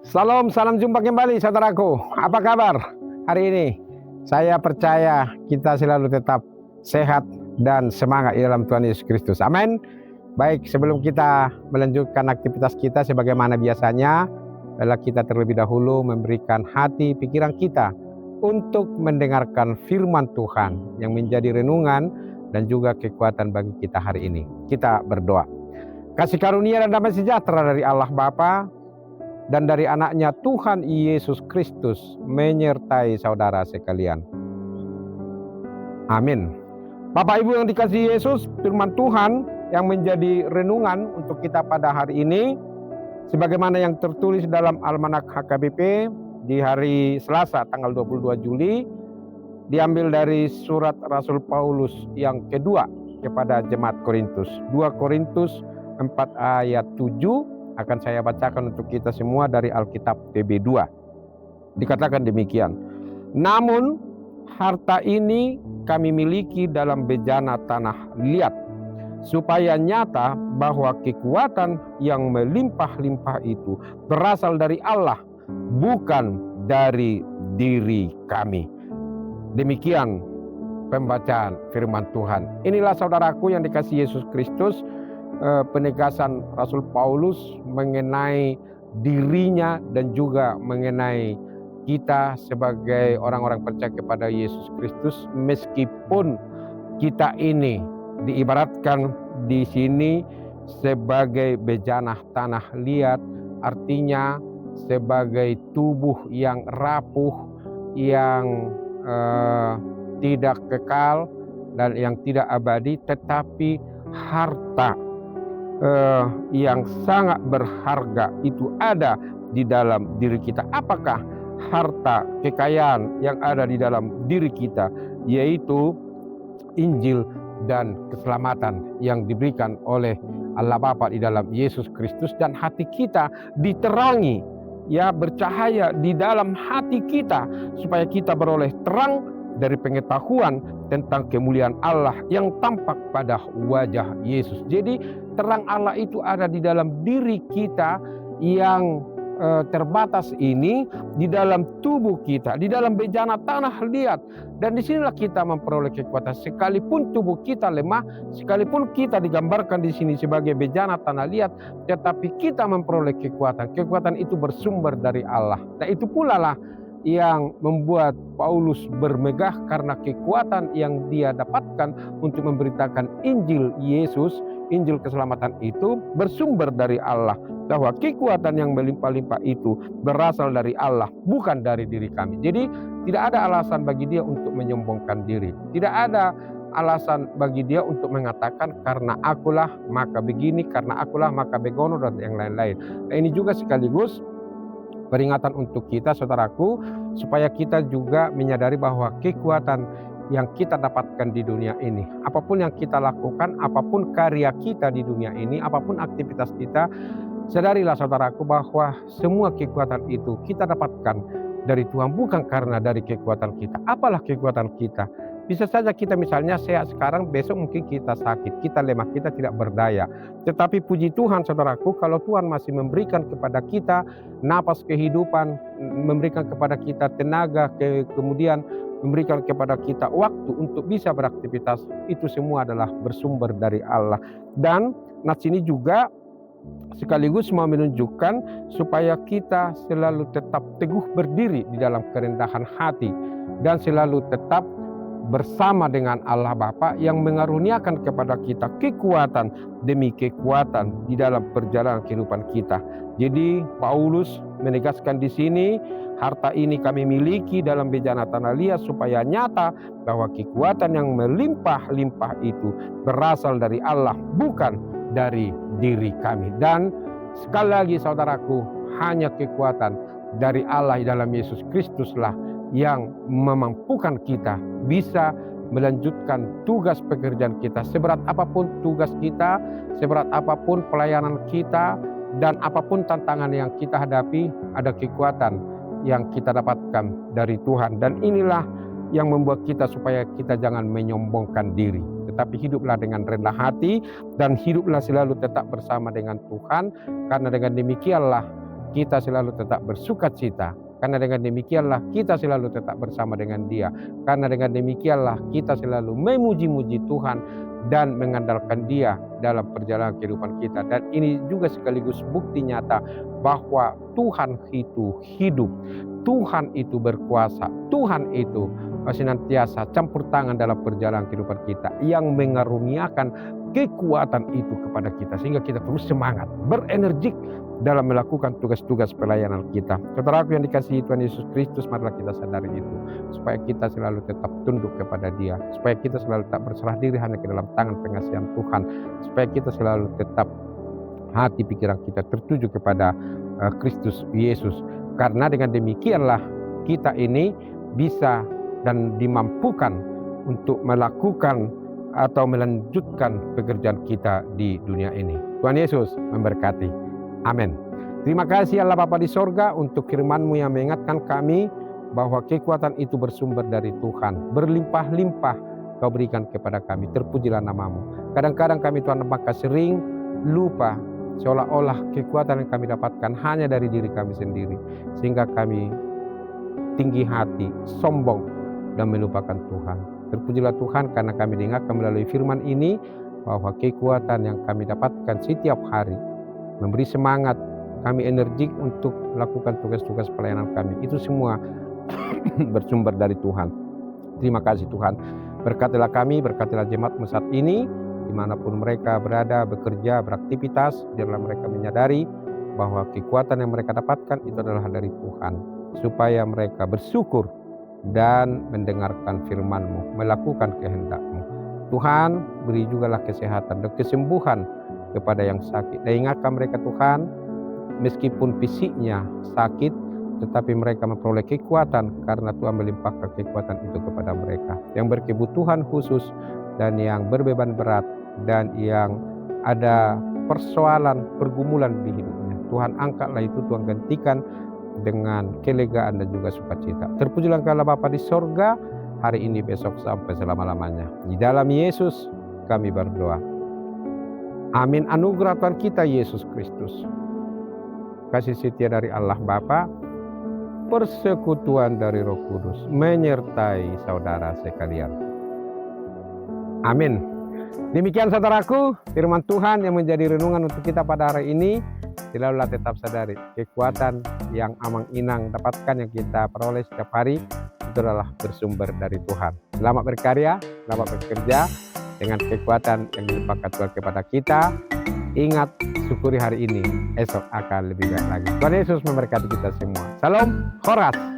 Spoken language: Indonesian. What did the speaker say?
Salam, salam jumpa kembali saudaraku. Apa kabar hari ini? Saya percaya kita selalu tetap sehat dan semangat di dalam Tuhan Yesus Kristus. Amin. Baik, sebelum kita melanjutkan aktivitas kita sebagaimana biasanya, adalah kita terlebih dahulu memberikan hati pikiran kita untuk mendengarkan firman Tuhan yang menjadi renungan dan juga kekuatan bagi kita hari ini. Kita berdoa. Kasih karunia dan damai sejahtera dari Allah Bapa dan dari anaknya Tuhan Yesus Kristus menyertai saudara sekalian. Amin. Bapak Ibu yang dikasihi Yesus, firman Tuhan yang menjadi renungan untuk kita pada hari ini sebagaimana yang tertulis dalam Almanak HKBP di hari Selasa tanggal 22 Juli diambil dari surat Rasul Paulus yang kedua kepada jemaat Korintus. 2 Korintus 4 ayat 7 akan saya bacakan untuk kita semua dari Alkitab TB2. Dikatakan demikian. Namun harta ini kami miliki dalam bejana tanah liat, supaya nyata bahwa kekuatan yang melimpah-limpah itu berasal dari Allah, bukan dari diri kami. Demikian pembacaan firman Tuhan. Inilah saudaraku yang dikasihi Yesus Kristus, penegasan Rasul Paulus mengenai dirinya dan juga mengenai kita sebagai orang-orang percaya kepada Yesus Kristus, meskipun kita ini diibaratkan di sini sebagai bejana tanah liat, artinya sebagai tubuh yang rapuh, yang tidak kekal dan yang tidak abadi, tetapi harta yang sangat berharga itu ada di dalam diri kita. Apakah harta kekayaan yang ada di dalam diri kita? Yaitu Injil dan keselamatan yang diberikan oleh Allah Bapa di dalam Yesus Kristus, dan hati kita diterangi, ya, bercahaya di dalam hati kita supaya kita beroleh terang dari pengetahuan tentang kemuliaan Allah yang tampak pada wajah Yesus. Jadi terang Allah itu ada di dalam diri kita yang terbatas ini, di dalam tubuh kita, di dalam bejana tanah liat. Dan disinilah kita memperoleh kekuatan. Sekalipun tubuh kita lemah, sekalipun kita digambarkan di sini sebagai bejana tanah liat, tetapi kita memperoleh kekuatan. Kekuatan itu bersumber dari Allah. Dan itu pula lah yang membuat Paulus bermegah, karena kekuatan yang dia dapatkan untuk memberitakan Injil Yesus, Injil keselamatan itu bersumber dari Allah, bahwa kekuatan yang melimpah-limpah itu berasal dari Allah, bukan dari diri kami. Jadi tidak ada alasan bagi dia untuk menyombongkan diri. Tidak ada alasan bagi dia untuk mengatakan karena akulah maka begini, karena akulah maka begono, dan yang lain-lain. Nah, ini juga sekaligus peringatan untuk kita saudaraku, supaya kita juga menyadari bahwa kekuatan yang kita dapatkan di dunia ini, apapun yang kita lakukan, apapun karya kita di dunia ini, apapun aktivitas kita, sadarilah saudaraku bahwa semua kekuatan itu kita dapatkan dari Tuhan, bukan karena dari kekuatan kita. Apalah kekuatan kita? Bisa saja kita misalnya sehat sekarang, besok mungkin kita sakit, kita lemah, kita tidak berdaya. Tetapi puji Tuhan saudaraku, kalau Tuhan masih memberikan kepada kita napas kehidupan, memberikan kepada kita tenaga, kemudian memberikan kepada kita waktu untuk bisa beraktivitas, itu semua adalah bersumber dari Allah. Dan nats ini juga sekaligus mau menunjukkan supaya kita selalu tetap teguh berdiri di dalam kerendahan hati dan selalu tetap bersama dengan Allah Bapa yang mengaruniakan kepada kita kekuatan demi kekuatan di dalam perjalanan kehidupan kita. Jadi Paulus menegaskan di sini, harta ini kami miliki dalam bejana tanah liat, supaya nyata bahwa kekuatan yang melimpah-limpah itu berasal dari Allah, bukan dari diri kami. Dan sekali lagi saudaraku, hanya kekuatan dari Allah di dalam Yesus Kristuslah yang memampukan kita bisa melanjutkan tugas pekerjaan kita. Seberat apapun tugas kita, seberat apapun pelayanan kita, dan apapun tantangan yang kita hadapi, ada kekuatan yang kita dapatkan dari Tuhan. Dan inilah yang membuat kita supaya kita jangan menyombongkan diri, tetapi hiduplah dengan rendah hati dan hiduplah selalu tetap bersama dengan Tuhan, karena dengan demikianlah kita selalu tetap bersukacita. Karena dengan demikianlah kita selalu tetap bersama dengan Dia. Karena dengan demikianlah kita selalu memuji-muji Tuhan dan mengandalkan Dia dalam perjalanan kehidupan kita. Dan ini juga sekaligus bukti nyata bahwa Tuhan itu hidup, Tuhan itu berkuasa, Tuhan itu senantiasa campur tangan dalam perjalanan kehidupan kita, yang mengaruniakan kekuatan itu kepada kita sehingga kita terus semangat, berenergik dalam melakukan tugas-tugas pelayanan kita. Saudaraku yang dikasihi Tuhan Yesus Kristus, marilah kita sadari itu, supaya kita selalu tetap tunduk kepada Dia, supaya kita selalu tak berserah diri hanya ke dalam tangan pengasihan Tuhan, supaya kita selalu tetap hati pikiran kita tertuju kepada Kristus Yesus. Karena dengan demikianlah kita ini bisa dan dimampukan untuk melakukan atau melanjutkan pekerjaan kita di dunia ini. Tuhan Yesus memberkati. Amin. Terima kasih Allah Bapa di sorga untuk firman-Mu yang mengingatkan kami bahwa kekuatan itu bersumber dari Tuhan. Berlimpah-limpah Kau berikan kepada kami. Terpujilah nama-Mu. Kadang-kadang kami Tuhan maka sering lupa, seolah-olah kekuatan yang kami dapatkan hanya dari diri kami sendiri, sehingga kami tinggi hati, sombong, dan melupakan Tuhan. Terpujilah Tuhan karena kami diingatkan melalui firman ini bahwa kekuatan yang kami dapatkan setiap hari memberi semangat kami, energik untuk melakukan tugas-tugas pelayanan kami. Itu semua bersumber dari Tuhan. Terima kasih Tuhan. Berkatilah kami, berkatilah jemaat-Mu saat ini, dimanapun mereka berada, bekerja, beraktivitas, biarlah mereka menyadari bahwa kekuatan yang mereka dapatkan itu adalah dari Tuhan, supaya mereka bersyukur dan mendengarkan firman-Mu, melakukan kehendak-Mu. Tuhan, beri jugalah kesehatan dan kesembuhan kepada yang sakit. Dan ingatkan mereka Tuhan, meskipun fisiknya sakit, tetapi mereka memperoleh kekuatan karena Tuhan melimpahkan kekuatan itu kepada mereka. Yang berkebutuhan khusus dan yang berbeban berat dan yang ada persoalan, pergumulan di hidupnya, Tuhan angkatlah itu, Tuhan gantikan dengan kelegaan dan juga sukacita. Terpujilah Engkau Bapa di sorga, hari ini, besok, sampai selama-lamanya. Di dalam Yesus kami berdoa. Amin. Anugerah Tuhan kita Yesus Kristus, kasih setia dari Allah Bapa, persekutuan dari Roh Kudus menyertai saudara sekalian. Amin. Demikian saudaraku, firman Tuhan yang menjadi renungan untuk kita pada hari ini. Selalulah tetap sadari kekuatan yang amang-inang dapatkan yang kita peroleh setiap hari itu adalah bersumber dari Tuhan. Selamat berkarya, selamat bekerja dengan kekuatan yang dilimpahkan Tuhan kepada kita. Ingat, syukuri hari ini, esok akan lebih baik lagi. Tuhan Yesus memberkati kita semua. Salam, Horas.